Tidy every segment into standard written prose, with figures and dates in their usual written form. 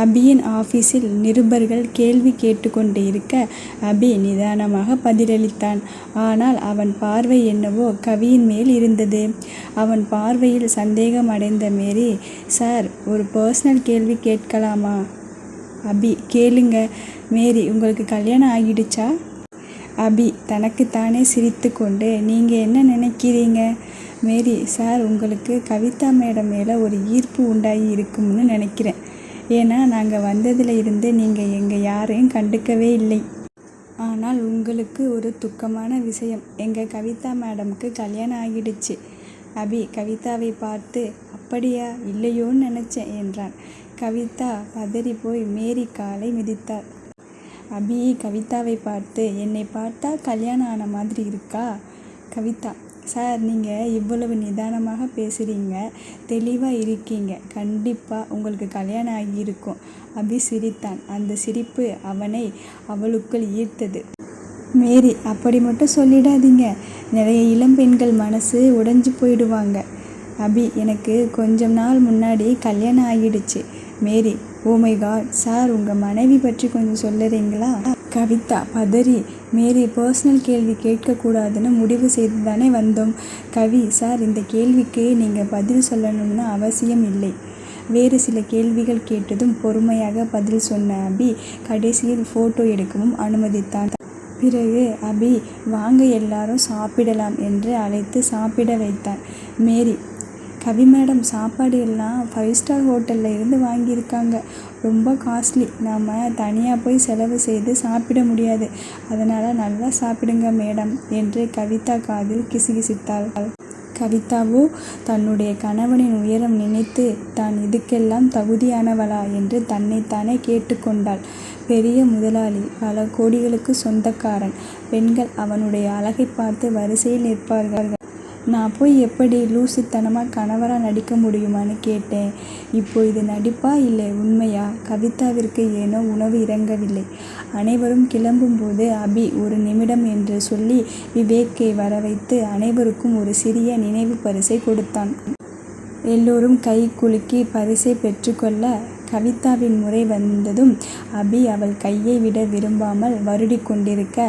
அபியின் ஆபீஸில் நிருபர்கள் கேள்வி கேட்டுக்கொண்டு இருக்க அபி நிதானமாக பதிலளித்தான். ஆனால் அவன் பார்வை என்னவோ கவியின் மேல் இருந்தது. அவன் பார்வையில் சந்தேகம் அடைந்த மேரி, சார், ஒரு பர்சனல் கேள்வி கேட்கலாமா? அபி, கேளுங்க. மேரி, உங்களுக்கு கல்யாணம் ஆகிடுச்சா? அபி தனக்குத்தானே சிரித்து கொண்டு, நீங்கள் என்ன நினைக்கிறீங்க? மேரி, சார், உங்களுக்கு கவிதா மேடம் மேலே ஒரு ஈர்ப்பு உண்டாகி இருக்கும்னு நினைக்கிறேன். ஏன்னா நாங்கள் வந்ததில் இருந்து நீங்கள் எங்கள் யாரையும் கண்டுக்கவே இல்லை. ஆனால் உங்களுக்கு ஒரு துக்கமான விஷயம், எங்கள் கவிதா மேடம்க்கு கல்யாணம் ஆகிடுச்சு. அபி கவிதாவை பார்த்து, அப்படியா, இல்லையோன்னு நினச்சேன் என்றான். கவிதா பதறி போய் மேரி காலை மிதித்தாள். அபி கவிதாவை பார்த்து, என்னை பார்த்தா கல்யாணம் ஆன மாதிரி இருக்கா? கவிதா, சார், நீங்கள் இவ்வளவு நிதானமாக பேசுகிறீங்க, தெளிவாக இருக்கீங்க, கண்டிப்பாக உங்களுக்கு கல்யாணம் ஆகியிருக்கும். அபி சிரித்தான். அந்த சிரிப்பு அவளுக்குள் ஈர்த்தது. மேரி, அப்படி மட்டும் சொல்லிடாதீங்க, நிறைய இளம் பெண்கள் மனசு உடைஞ்சு போயிடுவாங்க. அபி, எனக்கு கொஞ்சம் நாள் முன்னாடி கல்யாணம் ஆகிடுச்சு. மேரி, ஓ மை காட், சார், உங்கள் மனைவி பற்றி கொஞ்சம் சொல்லுறீங்களா? கவிதா பதறி, மேரி, பர்சனல் கேள்வி கேட்கக்கூடாதுன்னு முடிவு செய்து தானே வந்தோம். கவி, சார், இந்த கேள்விக்கு நீங்கள் பதில் சொல்லணும்னு அவசியம் இல்லை. வேறு சில கேள்விகள் கேட்டதும் பொறுமையாக பதில் சொன்ன அபி கடைசியில் ஃபோட்டோ எடுக்கவும் அனுமதித்தான். பிறகு அபி, வாங்க எல்லாரும் சாப்பிடலாம் என்று அழைத்து சாப்பிட வைத்தான். மேரி, கவி மேடம், சாப்பாடு எல்லாம் 5 ஸ்டார் ஹோட்டலில் இருந்து வாங்கியிருக்காங்க, ரொம்ப காஸ்ட்லி, நாம் தனியாக போய் செலவு செய்து சாப்பிட முடியாது, அதனால் நல்லா சாப்பிடுங்க மேடம் என்று கவிதா காதில் கிசுகிசுத்தாள். கவிதாவோ தன்னுடைய கணவனின் உயரம் நினைத்து தான் இதுக்கெல்லாம் தகுதியானவளா என்று தன்னைத்தானே கேட்டுக்கொண்டாள். பெரிய முதலாளி, பல கோடிகளுக்கு சொந்தக்காரன், பெண்கள் அவனுடைய அழகை பார்த்து வரிசையில் நிற்பார்கள். நான் போய் எப்படி லூசுத்தனமாக கணவராக நடிக்க முடியுமான்னு கேட்டேன். இப்போ இது நடிப்பா இல்லை உண்மையா? கவிதாவிற்கு ஏனோ உணவு இறங்கவில்லை. அனைவரும் கிளம்பும்போது அபி ஒரு நிமிடம் என்று சொல்லி விவேக்கை வரவைத்து அனைவருக்கும் ஒரு சிறிய நினைவு பரிசை கொடுத்தான். எல்லோரும் கை குலுக்கி பரிசை பெற்றுக்கொள்ள கவிதாவின் முறை வந்ததும் அபி அவள் கையை விட விரும்பாமல் வருடி கொண்டிருக்க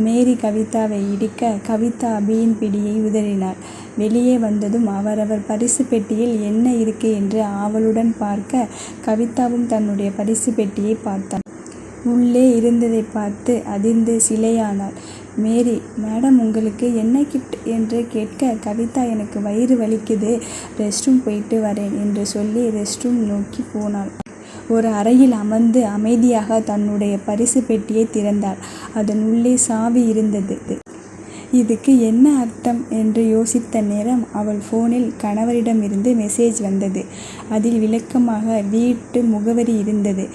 மேரி கவிதாவை இடிக்க கவிதா அபியின் பிடியை உதறினாள். வெளியே வந்ததும் அவரவர் பரிசு பெட்டியில் என்ன இருக்கு என்று ஆவலுடன் பார்க்க கவிதாவும் தன்னுடைய பரிசு பெட்டியை பார்த்தாள். உள்ளே இருந்ததை பார்த்து அதிர்ந்து சிலையானாள். மேரி, மேடம், உங்களுக்கு என்ன கிஃப்ட் என்று கேட்க கவிதா, எனக்கு வயிறு வலிக்குது, ரெஸ்ட் ரூம் போயிட்டு வரேன் என்று சொல்லி ரெஸ்ட் ரூம் நோக்கி போனாள். ஒரு அறையில் அமர்ந்து அமைதியாக தன்னுடைய பரிசு பெட்டியை திறந்தாள். அதன் உள்ளே சாவி இருந்தது. இதுக்கு என்ன அர்த்தம் என்று யோசித்த நேரம் அவள் ஃபோனில் கணவரிடமிருந்து மெசேஜ் வந்தது. அதில் விளக்கமாக வீட்டு முகவரி இருந்தது.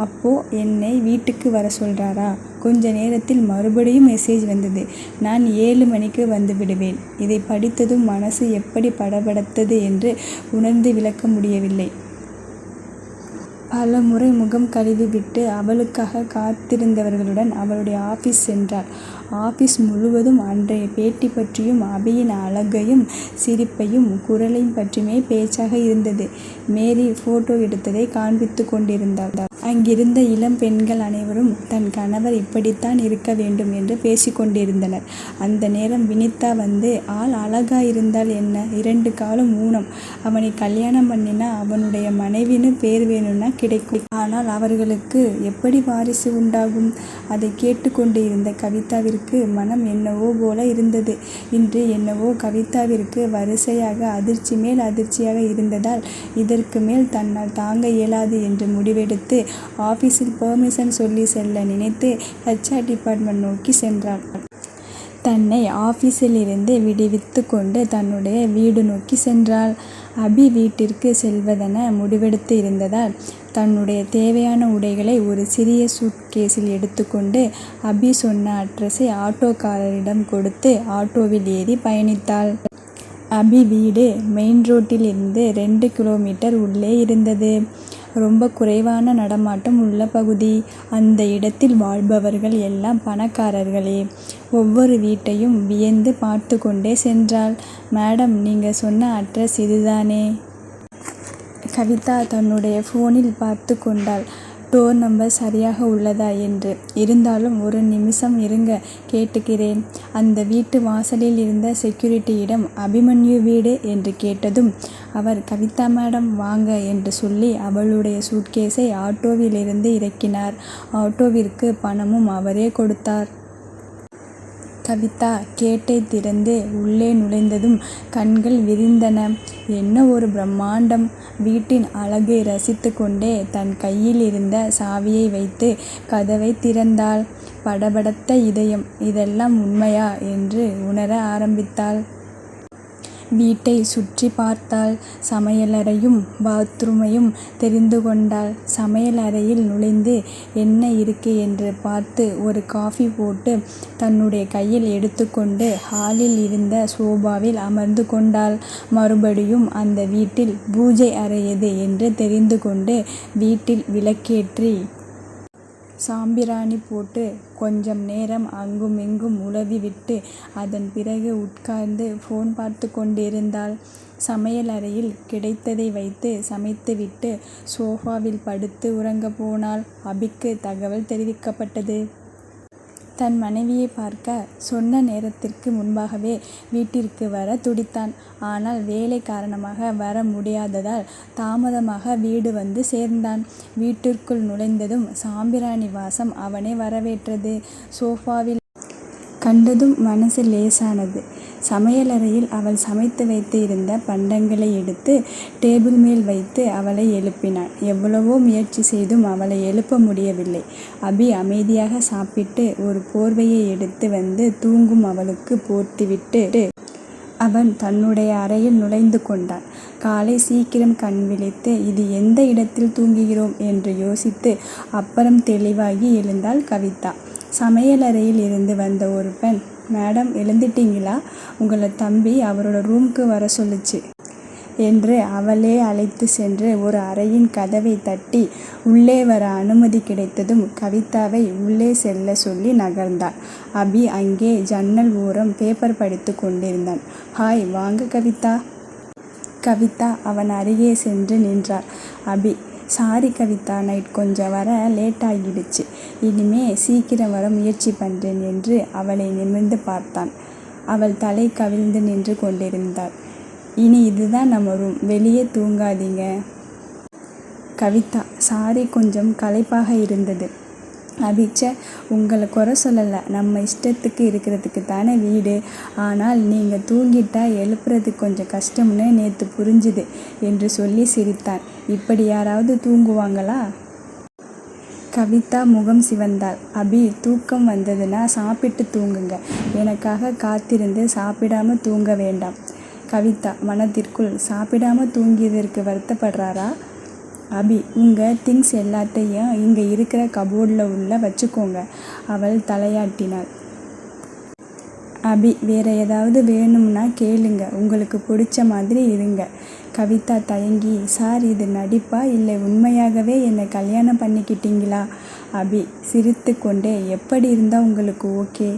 அப்போ என்னை வீட்டுக்கு வர சொல்கிறாரா? கொஞ்ச நேரத்தில் மறுபடியும் மெசேஜ் வந்தது. நான் 7 மணிக்கு வந்து விடுவேன். இதை படித்ததும் மனசு எப்படி படபடத்தது என்று உணர்ந்து விளக்க முடியவில்லை. பல முறை முகம் கழுவிவிட்டு அவளுக்காக காத்திருந்தவர்களுடன் அவளுடைய ஆபீஸ் சென்றாள். ஆபீஸ் முழுவதும் அன்றைய பேட்டி பற்றியும் அபியின் அழகையும் சிரிப்பையும் குரலையும் பற்றியுமே பேச்சாக இருந்தது. மேரி ஃபோட்டோ எடுத்ததை காண்பித்து கொண்டிருந்தாள். அங்கிருந்த இளம் பெண்கள் அனைவரும் தன் கணவர் இப்படித்தான் இருக்க வேண்டும் என்று பேசிக்கொண்டிருந்தனர். அந்த நேரம் வினிதா வந்து, ஆள் அழகா இருந்தால் என்ன, 2 காலும் ஊனம், அவனை கல்யாணம் பண்ணினா அவனுடைய மனைவின்னு பேர் வேணும்னா கிடைக்கும், ஆனால் அவர்களுக்கு எப்படி வாரிசு உண்டாகும்? அதை கேட்டுக்கொண்டு இருந்த கவிதாவிற்கு மனம் என்னவோ போல இருந்தது. இன்று என்னவோ கவிதாவிற்கு வரிசையாக அதிர்ச்சி மேல் அதிர்ச்சியாக இருந்ததால் இதற்கு மேல் தன்னால் தாங்க இயலாது என்று முடிவெடுத்து ஆபீஸில் பெர்மிஷன் சொல்லி செல்ல நினைத்து HR டிபார்ட்மெண்ட் நோக்கி சென்றாள். தன்னை ஆபீஸில் இருந்து விடுவித்து கொண்டு தன்னுடைய வீடு நோக்கி சென்றாள். அபி வீட்டிற்கு செல்வதென முடிவெடுத்து இருந்ததால் தன்னுடைய தேவையான உடைகளை ஒரு சிறிய சூட்கேஸில் எடுத்துக்கொண்டு அபி சொன்ன அட்ரஸை ஆட்டோக்காரரிடம் கொடுத்து ஆட்டோவில் ஏறி பயணித்தாள். அபி வீடு மெயின் ரோட்டில் இருந்து 2 கிலோமீட்டர் உள்ளே இருந்தது. ரொம்ப குறைவான நடமாட்டம் உள்ள பகுதி. அந்த இடத்தில் வாழ்பவர்கள் எல்லாம் பணக்காரர்களே. ஒவ்வொரு வீட்டையும் வியந்து பார்த்து கொண்டே சென்றாள். மேடம், நீங்கள் சொன்ன அட்ரஸ் இதுதானே? கவிதா தன்னுடைய போனில் பார்த்து கொண்டாள். டோர் நம்பர் சரியாக உள்ளதா என்று. இருந்தாலும் ஒரு நிமிஷம் இருங்க, கேட்டுக்கிறேன். அந்த வீட்டு வாசலில் இருந்த செக்யூரிட்டியிடம் அபிமன்யு வீடு என்று கேட்டதும் அவர் கவிதா மேடம் வாங்க என்று சொல்லி அவளுடைய சூட்கேஸை ஆட்டோவிலிருந்து இறக்கினார். ஆட்டோவிற்கு பணமும் அவரே கொடுத்தார். கவிதா கேட்டை திறந்து உள்ளே நுழைந்ததும் கண்கள் விரிந்தன. என்ன ஒரு பிரம்மாண்டம்! வீட்டின் அழகை ரசித்து கொண்டே தன் கையில் இருந்த சாவியை வைத்து கதவை திறந்தாள். படபடத்த இதயம். இதெல்லாம் உண்மையா என்று உணர ஆரம்பித்தாள். வீட்டை சுற்றி பார்த்தாள். சமையலறையும் பாத்ரூமையும் தெரிந்து கொண்டாள். சமையல் அறையில் நுழைந்து என்ன இருக்கு என்று பார்த்து ஒரு காஃபி போட்டு தன்னுடைய கையில் எடுத்துக்கொண்டு ஹாலில் இருந்த சோபாவில் அமர்ந்து கொண்டாள். மறுபடியும் அந்த வீட்டில் பூஜை அறை எது என்று தெரிந்து கொண்டு வீட்டில் விளக்கேற்றி சாம்பிராணி போட்டு கொஞ்சம் நேரம் அங்குமிங்கும் உலவிவிட்டு அதன் பிறகு உட்கார்ந்து போன் பார்த்து கொண்டிருந்தாள். சமையல் அறையில் கிடைத்ததை வைத்து சமைத்துவிட்டு சோஃபாவில் படுத்து உறங்கப் போனாள். அபிக்கு தகவல் தெரிவிக்கப்பட்டது. தன் மனைவியை பார்க்க சொன்ன நேரத்திற்கு முன்பாகவே வீட்டிற்கு வர துடித்தான். ஆனால் வேலை காரணமாக வர முடியாததால் தாமதமாக வீடு வந்து சேர்ந்தான். வீட்டிற்குள் நுழைந்ததும் சாம்பிராணி வாசம் அவனை வரவேற்றது. சோஃபாவில் கண்டதும் மனசு லேசானது. சமையலறையில் அவள் சமைத்து வைத்து இருந்த பண்டங்களை எடுத்து டேபிள் மேல் வைத்து அவளை எழுப்பினான். எவ்வளவோ முயற்சி செய்தும் அவளை எழுப்ப முடியவில்லை. அபி அமைதியாக சாப்பிட்டு ஒரு போர்வையை எடுத்து வந்து தூங்கும் அவளுக்கு போர்த்திவிட்டு அவன் தன்னுடைய அறையில் நுழைந்து கொண்டான். காலை சீக்கிரம் கண் விழித்து இது எந்த இடத்தில் தூங்குகிறோம் என்று யோசித்து அப்புறம் தெளிவாகி எழுந்தாள் கவிதா. சமையலறையில் இருந்து வந்த ஒரு பெண், மேடம் எழுந்துட்டீங்களா? உங்களை தம்பி அவரோட ரூமுக்கு வர சொல்லுச்சு என்று அவளே அழைத்து சென்று ஒரு அறையின் கதவை தட்டி உள்ளே வர அனுமதி கிடைத்ததும் கவிதாவை உள்ளே செல்ல சொல்லி நகர்ந்தாள். அபி அங்கே ஜன்னல் ஓரம் பேப்பர் படித்து கொண்டிருந்தான். ஹாய், வாங்க கவிதா. கவிதா அவன் அருகே சென்று நின்றார். அபி, சாரி கவிதா, நைட் கொஞ்சம் வர லேட் ஆகிடுச்சு. இனிமே சீக்கிரம் வர முயற்சி பண்ணுறேன் என்று அவளை நிமிர்ந்து பார்த்தான். அவள் தலை கவிழ்ந்து நின்று கொண்டிருந்தாள். இனி இதுதான் நம்ம ரூம், வெளியே தூங்காதீங்க. கவிதா, சாரி, கொஞ்சம் களைப்பாக இருந்தது. அபிச்ச, உங்களை குறை சொல்லலை, நம்ம இஷ்டத்துக்கு இருக்கிறதுக்கு தானே வீடு. ஆனால் நீங்கள் தூங்கிட்டா எழுப்புறது கொஞ்சம் கஷ்டம்னு நேற்று புரிஞ்சுது என்று சொல்லி சிரித்தான். இப்படி யாராவது தூங்குவாங்களா? கவிதா முகம் சிவந்தாள். அபி, தூக்கம் வந்ததுன்னா சாப்பிட்டு தூங்குங்க, எனக்காக காத்திருந்து சாப்பிடாம தூங்க வேண்டாம். கவிதா மனதிற்குள், சாப்பிடாம தூங்கியதற்கு வருத்தப்படுறாரா? அபி, உங்கள் திங்ஸ் எல்லாத்தையும் இங்கே இருக்கிற கபோர்டில் உள்ள வச்சுக்கோங்க. அவள் தலையாட்டினாள். அபி, வேற ஏதாவது வேணும்னா கேளுங்க, உங்களுக்கு பிடிச்ச மாதிரி இருங்க. கவிதா தயங்கி, சார், இது நடிப்பா இல்லை உண்மையாகவே என்னை கல்யாணம் பண்ணிக்கிட்டீங்களா? அபி சிரித்து கொண்டே, எப்படி இருந்தால் உங்களுக்கு ஓகே?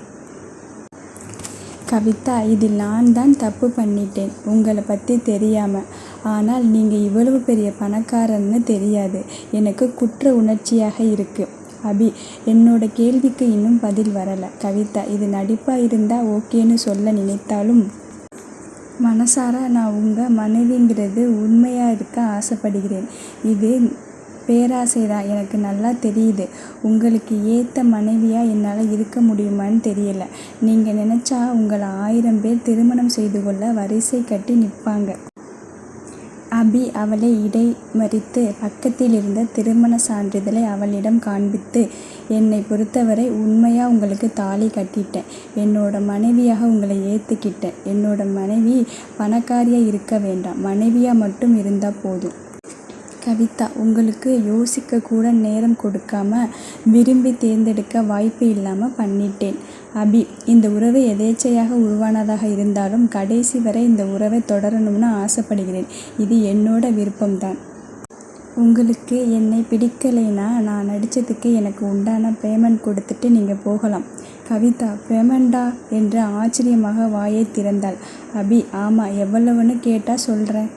கவிதா, இதில் நான் தான் தப்பு பண்ணிட்டேன், உங்களை பற்றி தெரியாமல். ஆனால் நீங்கள் இவ்வளவு பெரிய பணக்காரன்னு தெரியாது. எனக்கு குற்ற உணர்ச்சியாக இருக்குது. அபி, என்னோட கேள்விக்கு இன்னும் பதில் வரலை. கவிதா, இது நடிப்பாக இருந்தால் ஓகேன்னு சொல்ல நினைத்தாலும் மனசார நான் உங்கள் மனைவிங்கிறது உண்மையாக இருக்க ஆசைப்படுகிறேன். இது பேராசைதான், எனக்கு நல்லா தெரியுது. உங்களுக்கு ஏற்ற மனைவியாக என்னால் இருக்க முடியுமான்னு தெரியல. நீங்கள் நினச்சா உங்களை 1000 பேர் திருமணம் செய்து கொள்ள வரிசை கட்டி நிற்பாங்க. அபி அவளை இடைமறித்து பக்கத்தில் இருந்த திருமண சான்றிதழை அவளிடம் காண்பித்து, என்னை பொறுத்தவரை உண்மையாக உங்களுக்கு தாலி கட்டிட்டேன். என்னோட மனைவியாக உங்களை ஏற்றுக்கிட்டேன். என்னோட மனைவி பணக்காரியாக இருக்க வேண்டாம், மனைவியாக மட்டும் இருந்தால் போதும். கவிதா, உங்களுக்கு யோசிக்க கூட நேரம் கொடுக்காம விரும்பி தேர்ந்தெடுக்க வாய்ப்பு இல்லாமல் பண்ணிட்டேன். அபி, இந்த உறவு எதேச்சையாக உருவானதாக இருந்தாலும் கடைசி வரை இந்த உறவை தொடரணும்னு ஆசைப்படுகிறேன். இது என்னோட விருப்பம்தான். உங்களுக்கு என்னை பிடிக்கலைன்னா நான் நடித்ததுக்கு எனக்கு உண்டான பேமெண்ட் கொடுத்துட்டு நீங்கள் போகலாம். கவிதா, பேமெண்டா என்று ஆச்சரியமாக வாயை திறந்தாள். அபி, ஆமாம், எவ்வளவுன்னு கேட்டால் சொல்கிறேன்.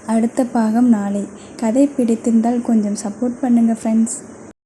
அடுத்த பாகம் நாளை. கதை பிடித்திருந்தால் கொஞ்சம் சப்போர்ட் பண்ணுங்க ஃப்ரெண்ட்ஸ்.